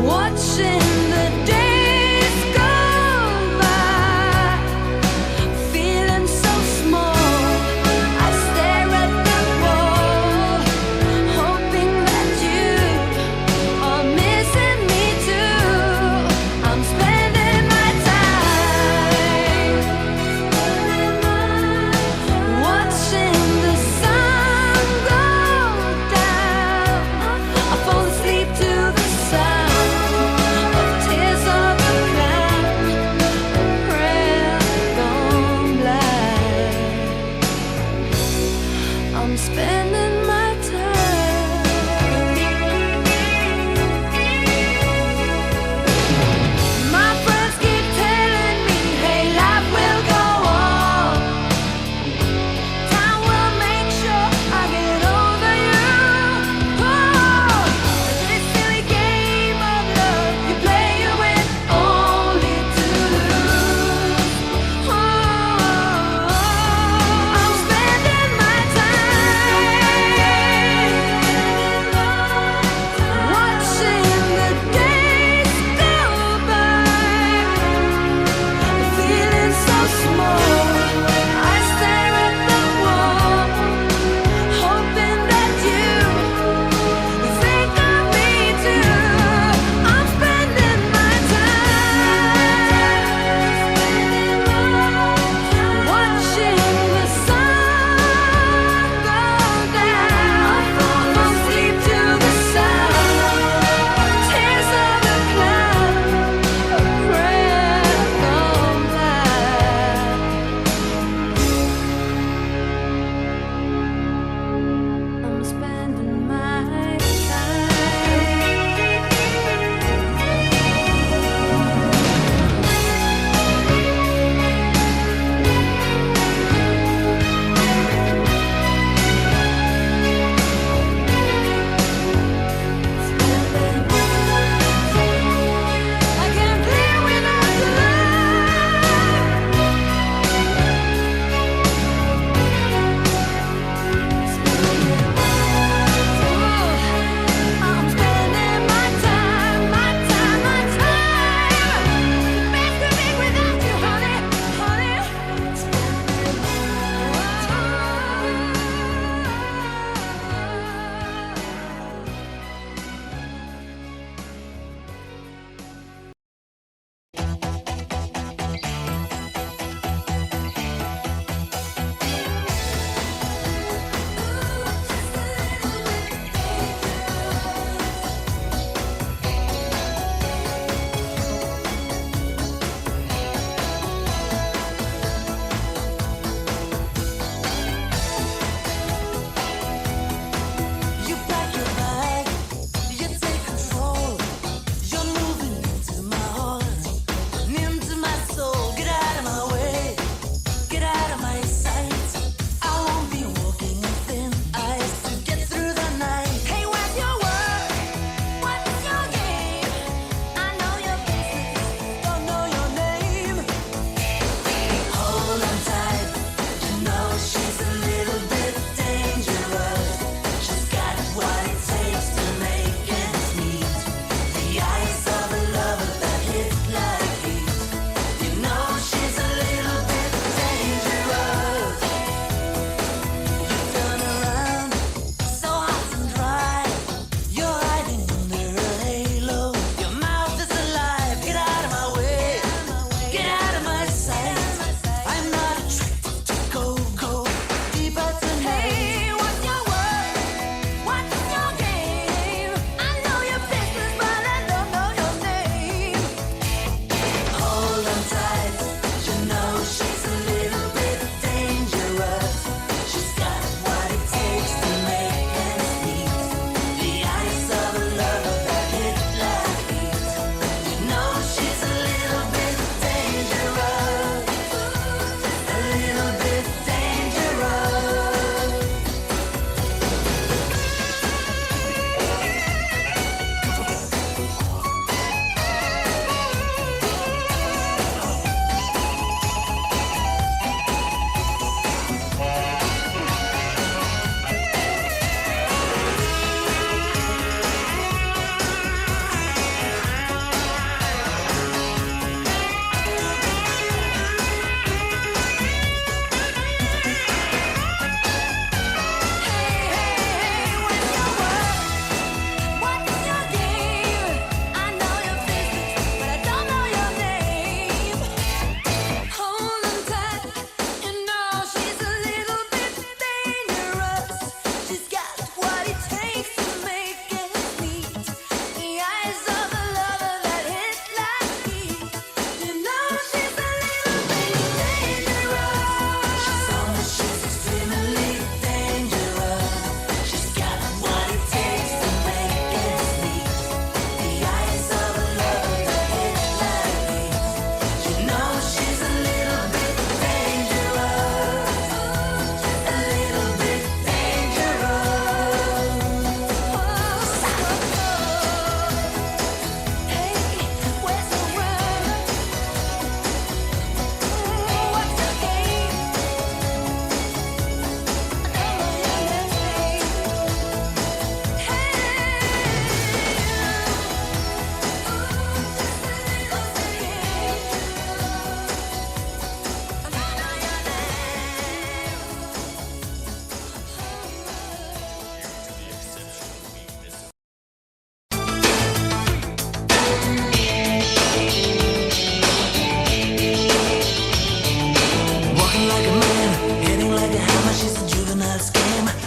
watching the days go by, feeling so small. I stare at the wall, hoping that you are missing me too. I'm spending my time watching the sun go down. I fall asleep to the sound of tears of a clown, a prayer gone blind. I'm spending my time. My friends keep telling me, hey, life will go on. Time will make sure I get over you. Oh, this silly game of love you play, you win only to lose. Oh, I'm spending my time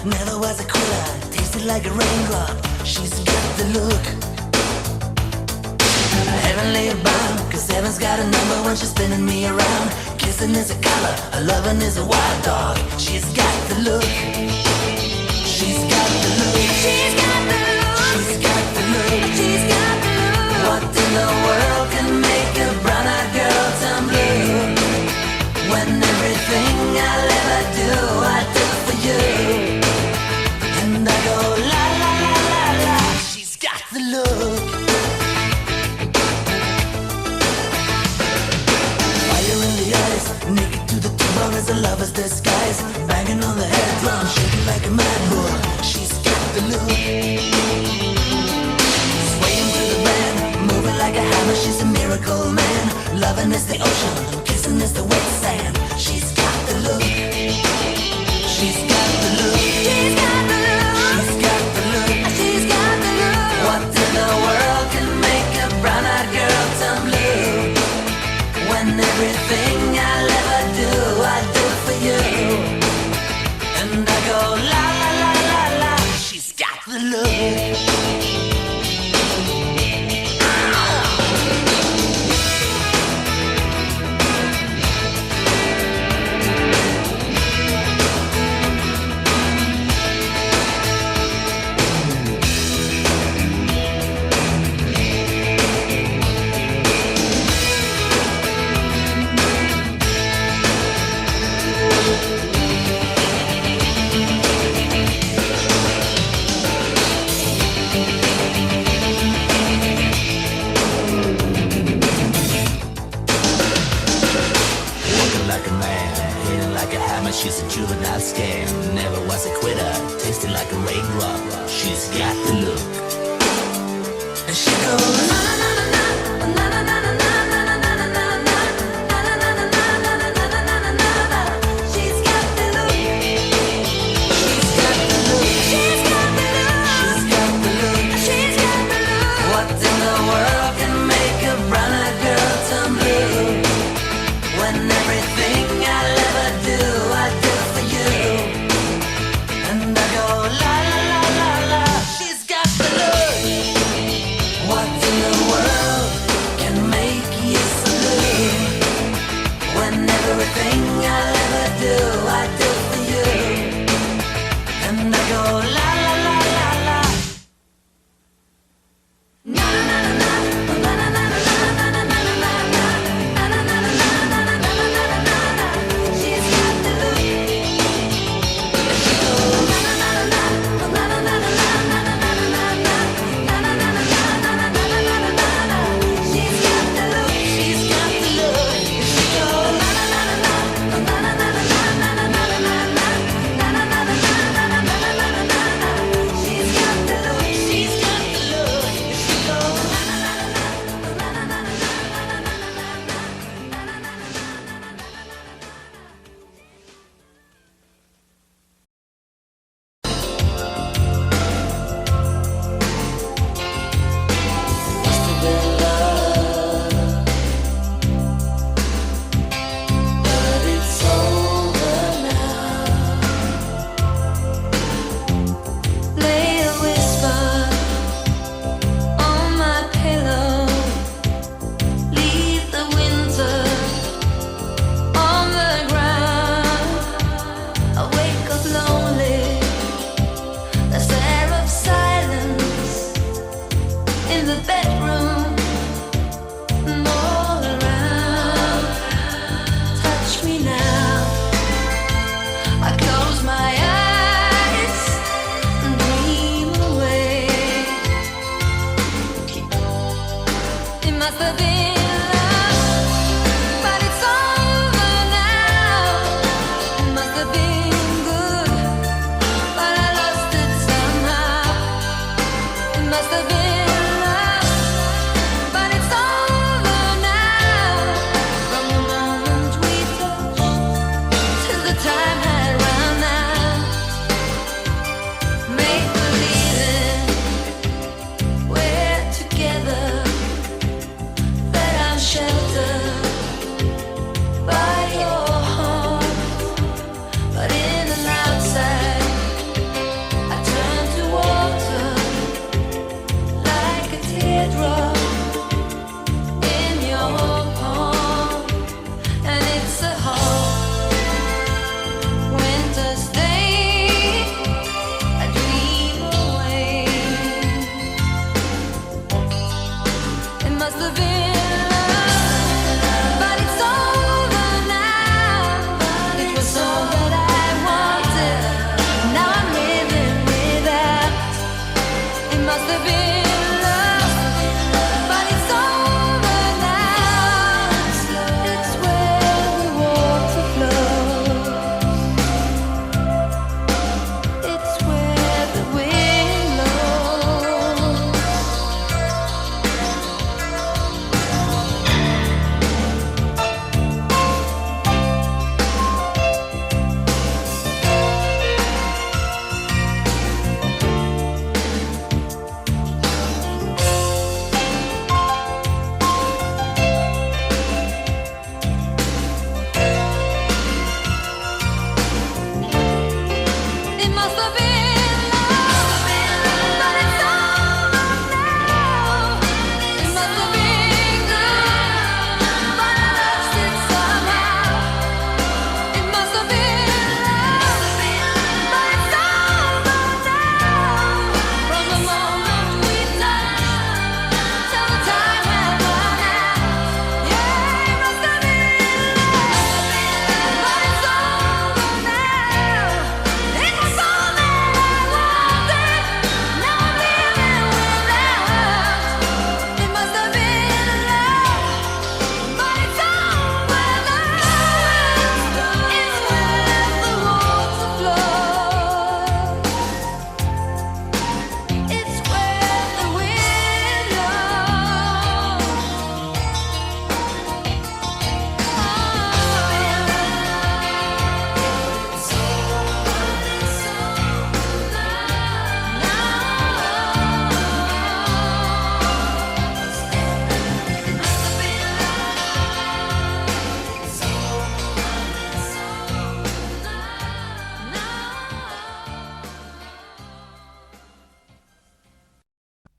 never was a quitter. Tasted like a raindrop, she's got the look. Heavenly bound, cause heaven's got a number when she's spinning me around. Kissing is a color, a loving is a wild dog. She's got the look. She's got the look. She's got the look. She's got the look. She's got the look. What in the world can make a brown-eyed girl turn blue? When everything I'll ever do, I do for you. And I go la la la la la. She's got the look. Fire in the eyes, naked to the bone as a lover's disguise. Banging on the head drum, shaking like a mad bull. She's got the look. Swaying through the band, moving like a hammer. She's a miracle man. Loving is the ocean, kissing is the wet sand. She's got the look. She's got the look. She's got the look. She's got the look. She's got the look. What in the world can make a brown-eyed girl turn blue? When everything I'll ever do, I do for you. And I go la la la la la. She's got the look. Like a man, hitting like a hammer. She's a juvenile scam. Never was a quitter. Tasted like a raindrop. She's got the look. And she goes na na na na na na na na na na na na na na. She's got the look. She's got the look. She's got the look. She's got the look. She's got the look. What in the world can make a brown-eyed girl turn blue? When everything I'll ever do, I do for you. And I go la la la la la. She's got the look. What in the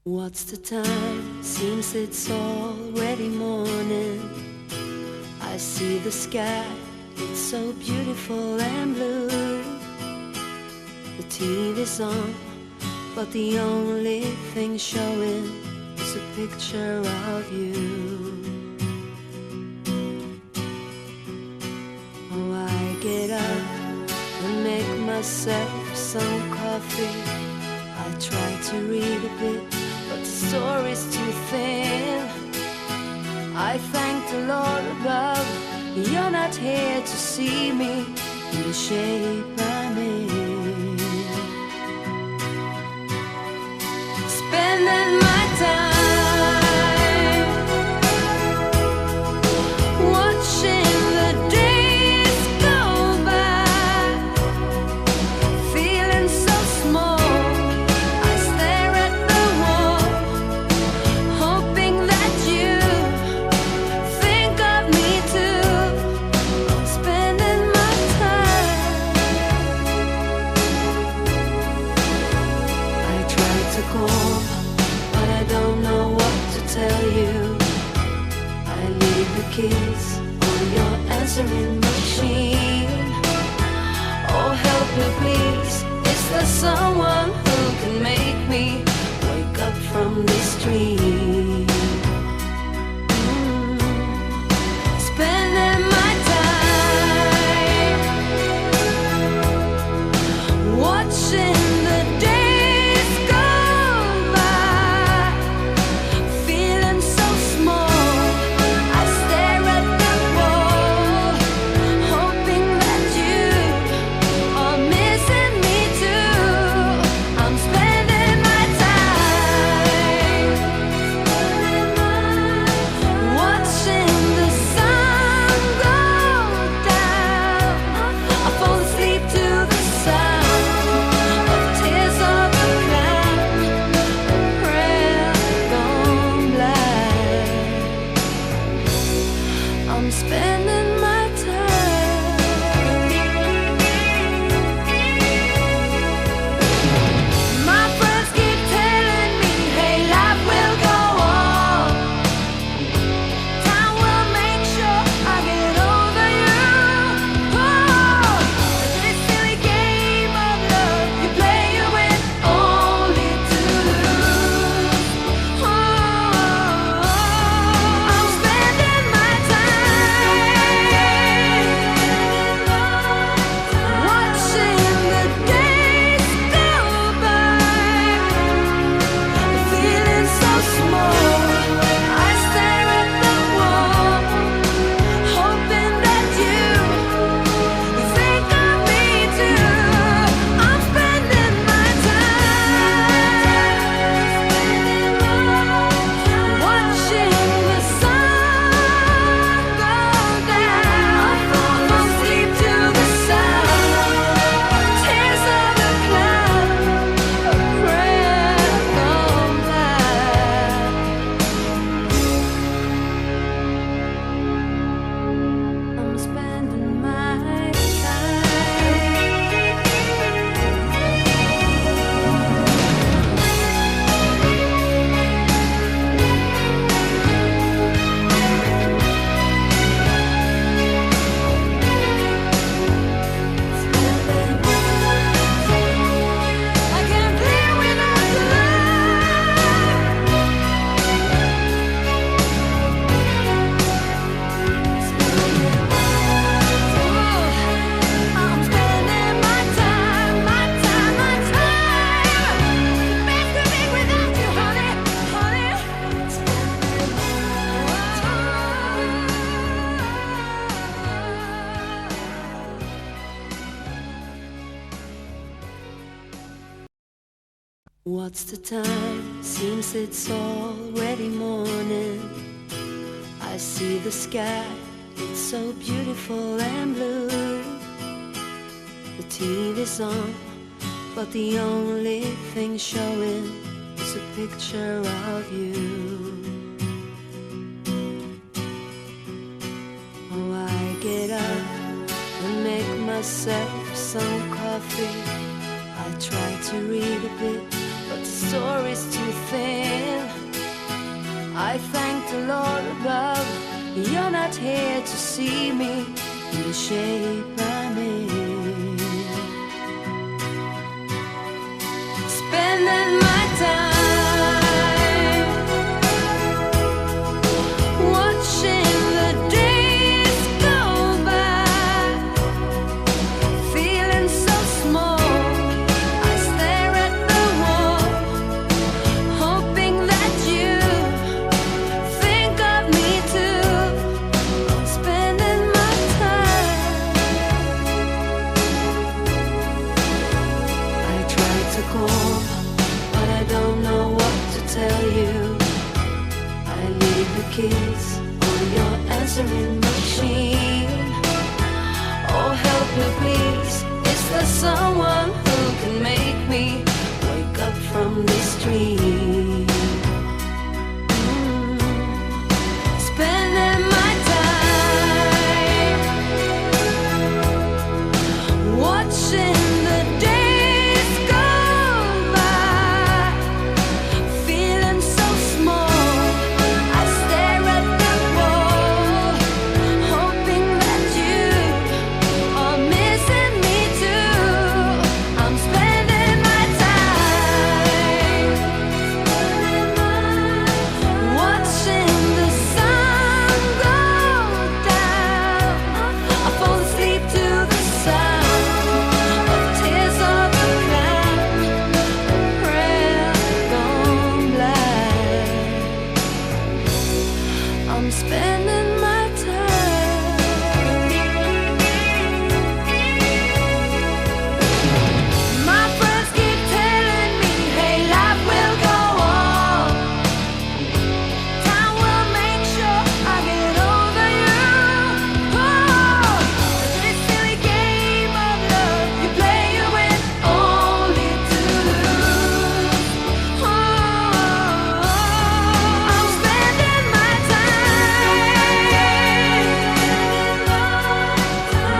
What's the time? Seems it's already morning. I see the sky, it's so beautiful and blue. The TV's on, but the only thing showing is a picture of you. Oh, I get up and make myself some coffee. I try to read a bit, but the story's too thin. I thank the Lord above, you're not here to see me in the shape I'm in. Spending my time watching the days go by, feeling so small. I stare at the wall, hoping that you think of me too. I'm spending my time. I try to call, but I don't know what to tell you. I leave the keys on your answering machine. Oh, help me please, is there someone who can make me wake up from this dream? Spending my time watching the days go by, feeling so small. I stare at the wall, hoping that you are missing me too. I'm spending my time watching the sun go down. I fall asleep to the sound of tears of a clown, a prayer gone blind. I'm spending my time. My friends keep telling me, hey, life will go on. Time will make sure I get over you. Oh, this silly game of love you play, you win only to lose. Oh, I'm spending my time watching the days go by, feeling so small. I stare at the wall, hoping that you think of me too. I'm spending my time watching the sun go down. Fall asleep to the sound of tears of a clown, a prayer gone blind. I'm spending my I can't live without your I'm spending my time, my time, my time. Best to be without you, honey, honey. What's the time? Seems it's already morning. I see the sky, it's so beautiful and blue. The TV's on, but the only thing showing is a picture of you. Oh, I get up and make myself some coffee. I try to read a bit, but the story's too thin. I thank the Lord above. You're not here to see me in the shape I'm in. Spending my time watching the days go by, feeling so small. I stare at the wall, hoping that you think of me too. Spending my time. I try to call, but I don't know what to tell you. I leave the keys on your answering machine. Oh, help me please. Is there someone who can make me wake up from this dream? Spending my time watching the days go by, feeling so small. I stare at the wall, hoping that you are missing me too. I'm spending my time watching the sun go down. I fall asleep to the sound of tears of a clown, a prayer gone blind. I'm spending my time. My friends keep telling me, hey, life will go on. Time will make sure I get over you. Oh, this silly game of love you play, you win only to lose. Oh, I'm spending my time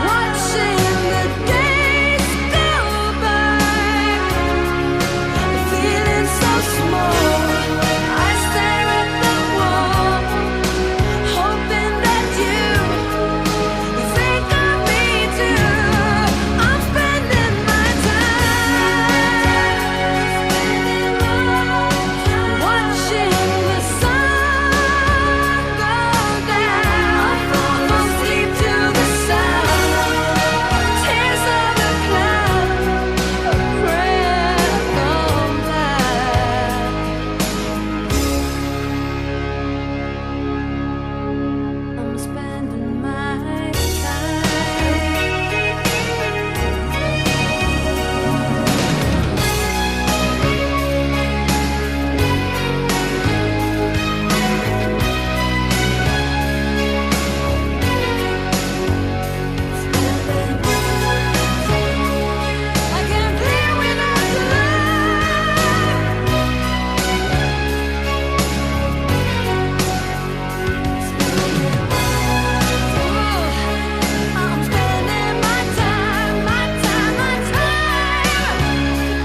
watching the days go by, feeling so small. I stare at the wall, hoping that you think of me too. I'm spending my time watching the sun go down. Fall asleep to the sound of tears of a clown, a prayer gone blind. I'm spending my time. I can't live without your love. I'm spending my time, my time, my time.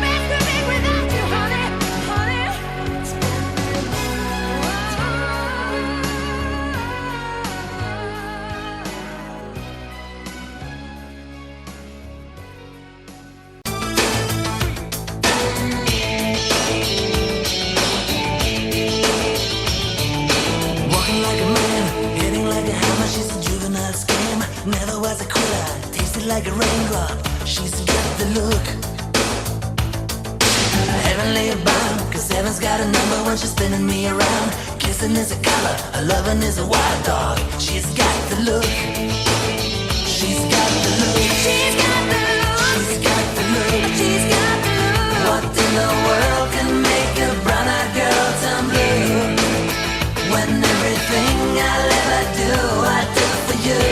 Best to be without you, honey, honey. Walking like a man, hitting like a hammer. She's a juvenile scam. Never was a quitter, tasted like a raindrop. She's got the look, heavenly bound. 'Cause heaven's got a number when she's spinning me around. Kissing is a color, her loving is a wild dog. She's got the look. She's got the look. She's got the look. She's got the look. She's got the look. What in the world can make a brown-eyed girl turn blue? When everything I'll ever do, I do for you.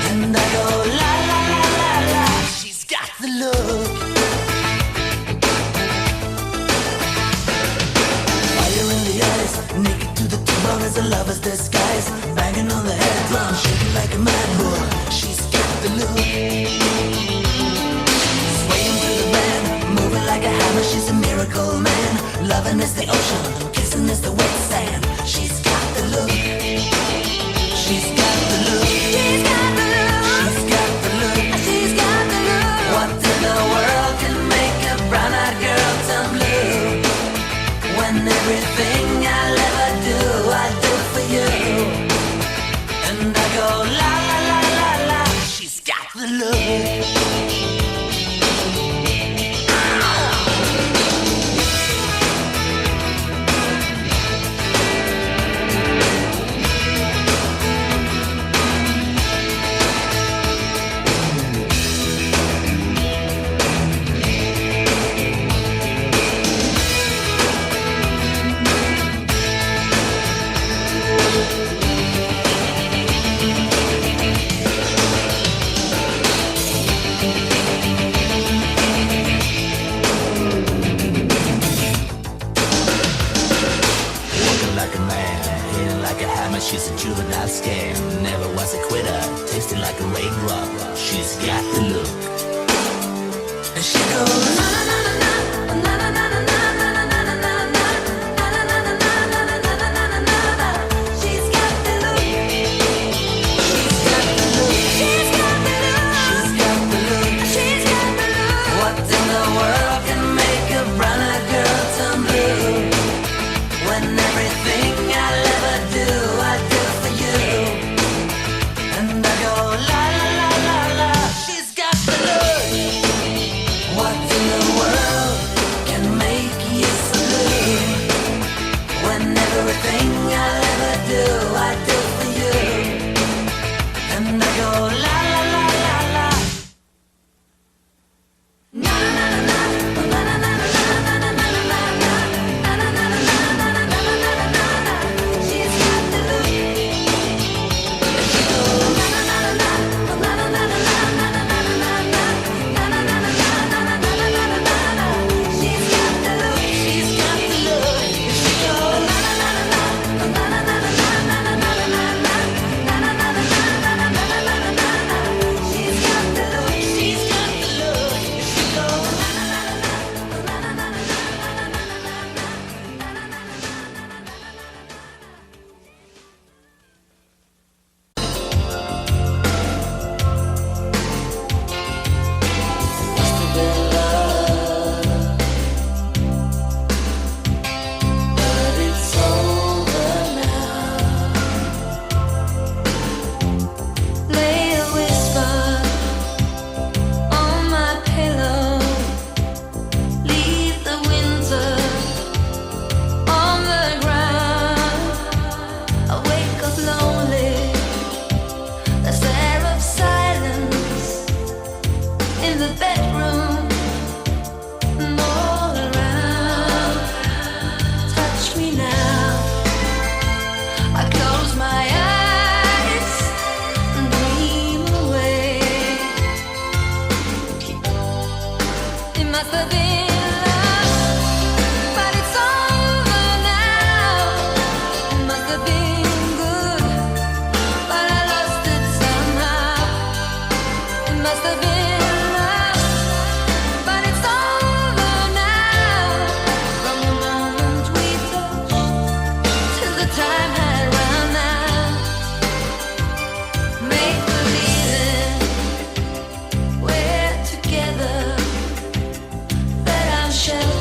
And I go la la la la la. She's got the look. Fire in the eyes, naked to the bone as a lover's disguise. Banging on the head drum, shaking like a mad bull. She's got the look. Sway miracle man. Loving is the ocean, kissing is the wet sand. She's got the look. She's got the look. She's got the look. She's got the look. She's got the look. What in the world can make a brown-eyed girl turn blue? When everything I'll ever do, I do for you. And I go la la la la la. She's got the look. She's a juvenile scam, never was a quitter, tasting like a raindrop. She's got the look. And she goes na na na na na na na na na na na na na na. She's got the look. She's got the look. She's got the look. She's got the look. She's got the look. What in the world can make a brown-eyed girl turn blue? When everything I'll ever do, I do for you. And I go la la la la la. She's got the look. What in the world can make you so blue? When everything I'll ever do, I do for you. And I go la la la la la. Na na na na na na na na na na na na na. She's got the look. She goes na na na na na na na na na na na na na. She's got the look. She's got the look. She goes na na na na na na na na na na na na. She's got the look. She's got the look. She goes na na na na na na na na. Lay a whisper on my pillow. Leave the winter on the ground. I wake up lonely. There's air of silence in the bedroom and all around. Touch me now. I close my eyes and dream away. It must have been love, but it's over now. It must have been good, but I lost it somehow. It must have been love, but it's over now. From the moment we touched till the time had run out. Make believing we're together, that I'm sheltered